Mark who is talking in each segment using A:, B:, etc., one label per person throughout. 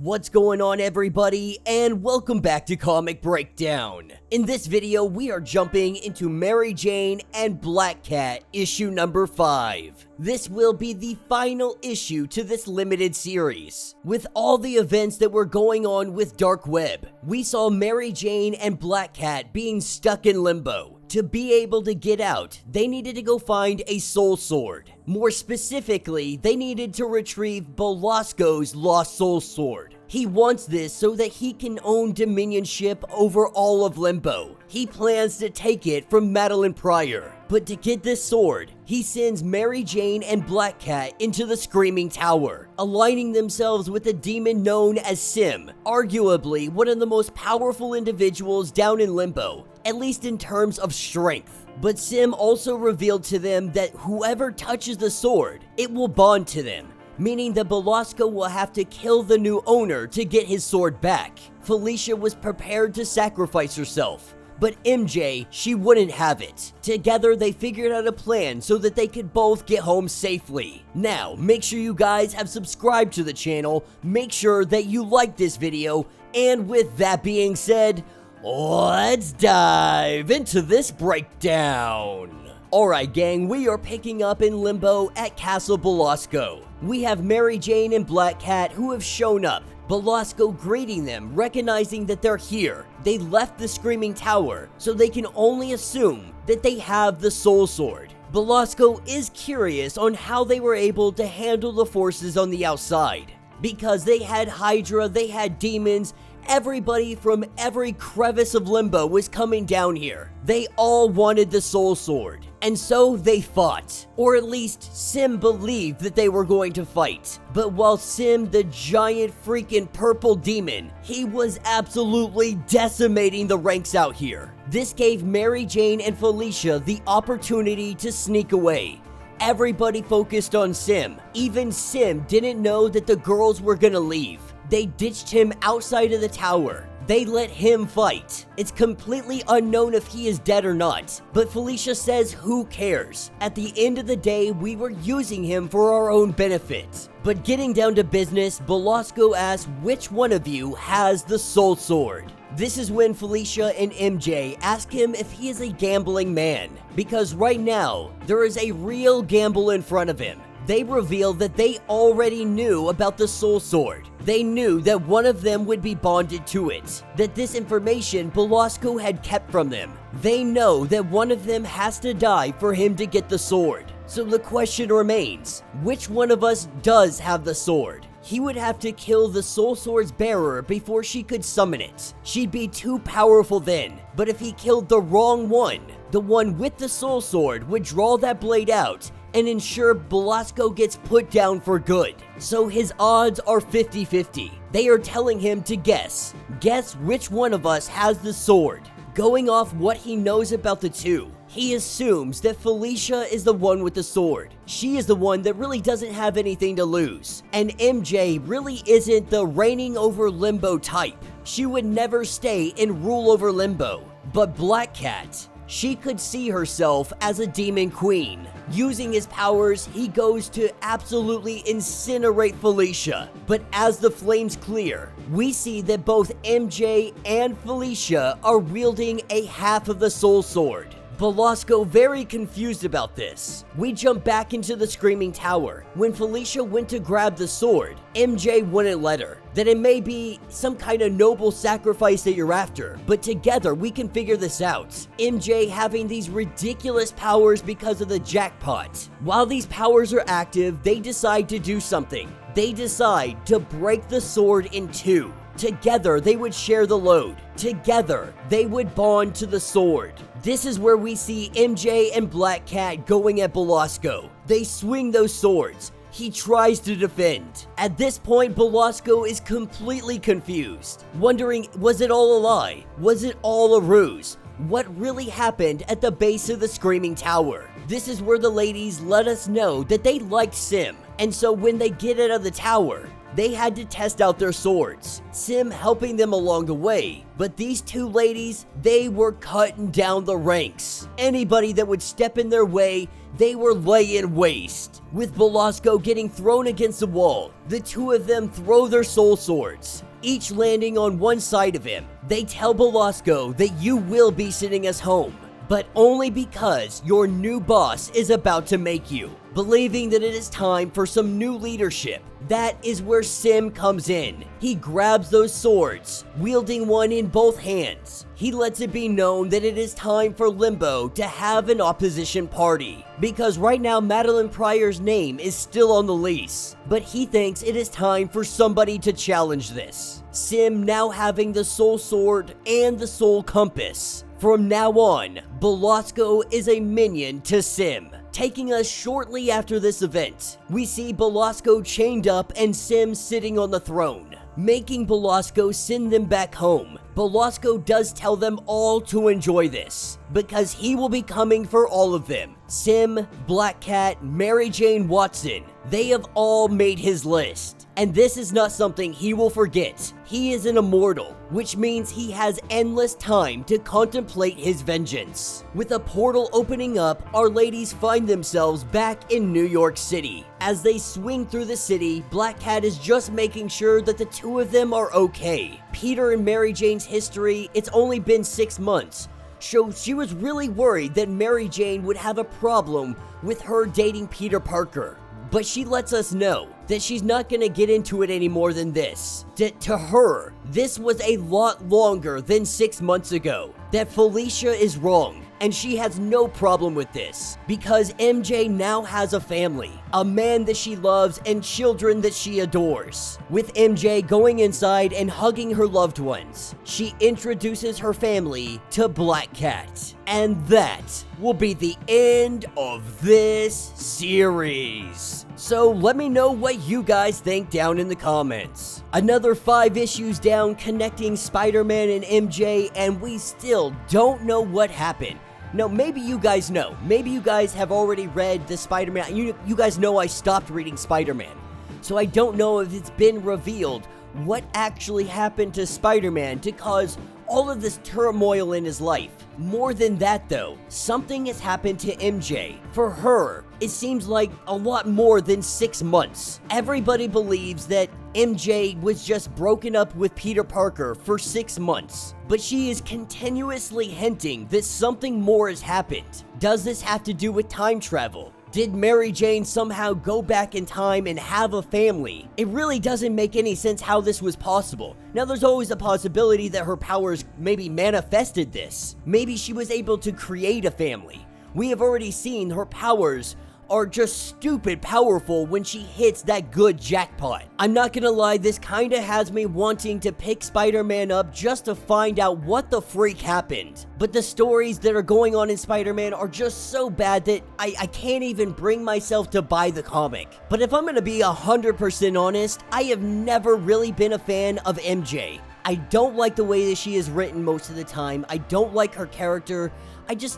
A: What's going on, everybody, and welcome back to Comic Breakdown. In this video, we are jumping into Mary Jane and Black Cat issue number 5. This will be the final issue to this limited series. With all the events that were going on with Dark Web, we saw Mary Jane and Black Cat being stuck in Limbo. To be able to get out, they needed to go find a soul sword. More specifically, they needed to retrieve Belasco's lost soul sword. He wants this so that he can own dominionship over all of Limbo. He plans to take it from Madelyne Pryor. But to get this sword, he sends Mary Jane and Black Cat into the Screaming Tower, aligning themselves with a demon known as Sim, arguably one of the most powerful individuals down in Limbo, at least in terms of strength. But Sim also revealed to them that whoever touches the sword, it will bond to them, meaning that Belasco will have to kill the new owner to get his sword back. Felicia was prepared to sacrifice herself, but MJ, she wouldn't have it. Together, they figured out a plan so that they could both get home safely. Now, make sure you guys have subscribed to the channel, make sure that you like this video, and with that being said, let's dive into this breakdown. Alright gang, we are picking up in Limbo at Castle Belasco. We have Mary Jane and Black Cat who have shown up. Belasco greeting them, recognizing that they're here. They left the Screaming Tower, so they can only assume that they have the soul sword. Belasco is curious on how they were able to handle the forces on the outside, because they had Hydra, they had demons. Everybody from every crevice of Limbo was coming down here. They all wanted the soul sword, and so they fought. Or at least Sim believed that they were going to fight. But while Sim, the giant freaking purple demon, he was absolutely decimating the ranks out here. This gave Mary Jane and Felicia the opportunity to sneak away. Everybody focused on Sim. Even Sim didn't know that the girls were gonna leave. They ditched him outside of the tower. They let him fight. It's completely unknown if he is dead or not, but Felicia says who cares? At the end of the day, we were using him for our own benefit. But getting down to business, Belasco asks which one of you has the soul sword. This is when Felicia and MJ ask him if he is a gambling man, because right now, there is a real gamble in front of him. They reveal that they already knew about the soul sword. They knew that one of them would be bonded to it, that this information Belasco had kept from them. They know that one of them has to die for him to get the sword. So the question remains, which one of us does have the sword? He would have to kill the soul sword's bearer before she could summon it. She'd be too powerful then, but if he killed the wrong one, the one with the soul sword would draw that blade out and ensure Belasco gets put down for good. So his odds are 50-50. They are telling him to guess. Guess which one of us has the sword. Going off what he knows about the two, he assumes that Felicia is the one with the sword. She is the one that really doesn't have anything to lose. And MJ really isn't the reigning over Limbo type. She would never stay and rule over Limbo. But Black Cat, she could see herself as a demon queen. Using his powers, he goes to absolutely incinerate Felicia. But as the flames clear, we see that both MJ and Felicia are wielding a half of the soul sword. Belasco very confused about this. We jump back into the Screaming Tower. When Felicia went to grab the sword, MJ wouldn't let her. That it may be some kind of noble sacrifice that you're after, but together we can figure this out. MJ having these ridiculous powers because of the jackpot. While these powers are active, they decide to do something. They decide to break the sword in two. Together, they would share the load. Together, they would bond to the sword. This is where we see MJ and Black Cat going at Belasco. They swing those swords. He tries to defend. At this point, Belasco is completely confused, wondering, was it all a lie? Was it all a ruse? What really happened at the base of the Screaming Tower? This is where the ladies let us know that they liked Sim, and so when they get out of the tower, they had to test out their swords, Sim helping them along the way. But these two ladies, they were cutting down the ranks. Anybody that would step in their way, they were laying waste. With Belasco getting thrown against the wall, the two of them throw their soul swords, each landing on one side of him. They tell Belasco that you will be sending us home, but only because your new boss is about to make you. Believing that it is time for some new leadership, that is where Sim comes in. He grabs those swords, wielding one in both hands. He lets it be known that it is time for Limbo to have an opposition party, because right now Madelyne Pryor's name is still on the lease, but he thinks it is time for somebody to challenge this. Sim now having the soul sword and the soul compass. From now on, Belasco is a minion to Sim. Taking us shortly after this event, we see Belasco chained up and Sim sitting on the throne, making Belasco send them back home. Belasco does tell them all to enjoy this, because he will be coming for all of them. Sim, Black Cat, Mary Jane Watson, they have all made his list. And this is not something he will forget. He is an immortal, which means he has endless time to contemplate his vengeance. With a portal opening up, our ladies find themselves back in New York City. As they swing through the city, Black Cat is just making sure that the two of them are okay. Peter and Mary Jane's history, it's only been 6 months. So she was really worried that Mary Jane would have a problem with her dating Peter Parker. But she lets us know that she's not gonna get into it any more than this. That to her, this was a lot longer than 6 months ago. That Felicia is wrong, and she has no problem with this, because MJ now has a family, a man that she loves and children that she adores. With MJ going inside and hugging her loved ones, she introduces her family to Black Cat. And that will be the end of this series. So let me know what you guys think down in the comments. Another 5 issues down connecting Spider-Man and MJ, and we still don't know what happened. Now, maybe you guys know. Maybe you guys have already read the Spider-Man. You guys know I stopped reading Spider-Man. So I don't know if it's been revealed what actually happened to Spider-Man to cause all of this turmoil in his life. More than that though, something has happened to MJ. For her, it seems like a lot more than 6 months. Everybody believes that MJ was just broken up with Peter Parker for 6 months, but she is continuously hinting that something more has happened. Does this have to do with time travel? Did Mary Jane somehow go back in time and have a family? It really doesn't make any sense how this was possible. Now, there's always a possibility that her powers maybe manifested this. Maybe she was able to create a family. We have already seen her powers are just stupid powerful when she hits that good jackpot. I'm not gonna lie, this kinda has me wanting to pick Spider-Man up just to find out what the freak happened. But the stories that are going on in Spider-Man are just so bad that I can't even bring myself to buy the comic. But if I'm gonna be 100% honest, I have never really been a fan of MJ. I don't like the way that she is written most of the time. I don't like her character.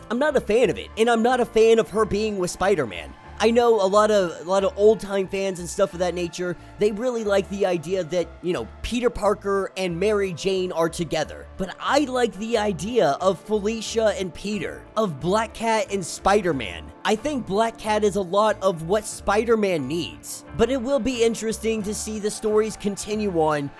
A: I'm not a fan of it, and I'm not a fan of her being with Spider-Man. I know a lot of old-time fans and stuff of that nature, they really like the idea that, you know, Peter Parker and Mary Jane are together. But I like the idea of Felicia and Peter, of Black Cat and Spider-Man. I think Black Cat is a lot of what Spider-Man needs. But it will be interesting to see the stories continue on.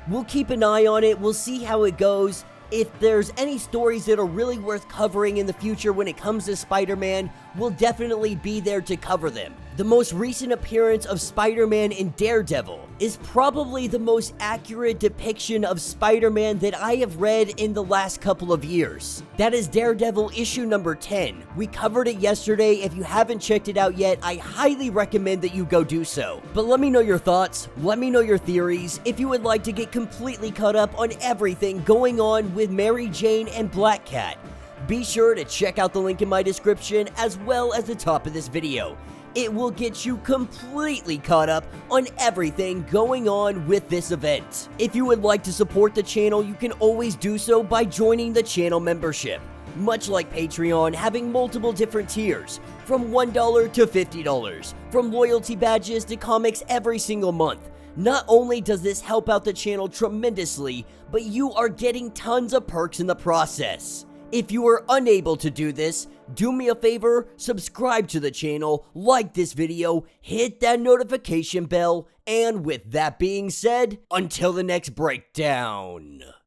A: We'll keep an eye on it, we'll see how it goes. If there's any stories that are really worth covering in the future when it comes to Spider-Man, we'll definitely be there to cover them. The most recent appearance of Spider-Man in Daredevil is probably the most accurate depiction of Spider-Man that I have read in the last couple of years. That is Daredevil issue number 10. We covered it yesterday. If you haven't checked it out yet, I highly recommend that you go do so. But let me know your thoughts, let me know your theories. If you would like to get completely caught up on everything going on with Mary Jane and Black Cat, be sure to check out the link in my description as well as the top of this video. It will get you completely caught up on everything going on with this event. If you would like to support the channel, you can always do so by joining the channel membership. Much like Patreon, having multiple different tiers, from $1 to $50, from loyalty badges to comics every single month. Not only does this help out the channel tremendously, but you are getting tons of perks in the process. If you are unable to do this, Do me a favor, subscribe to the channel, like this video, hit that notification bell, and with that being said, until the next breakdown.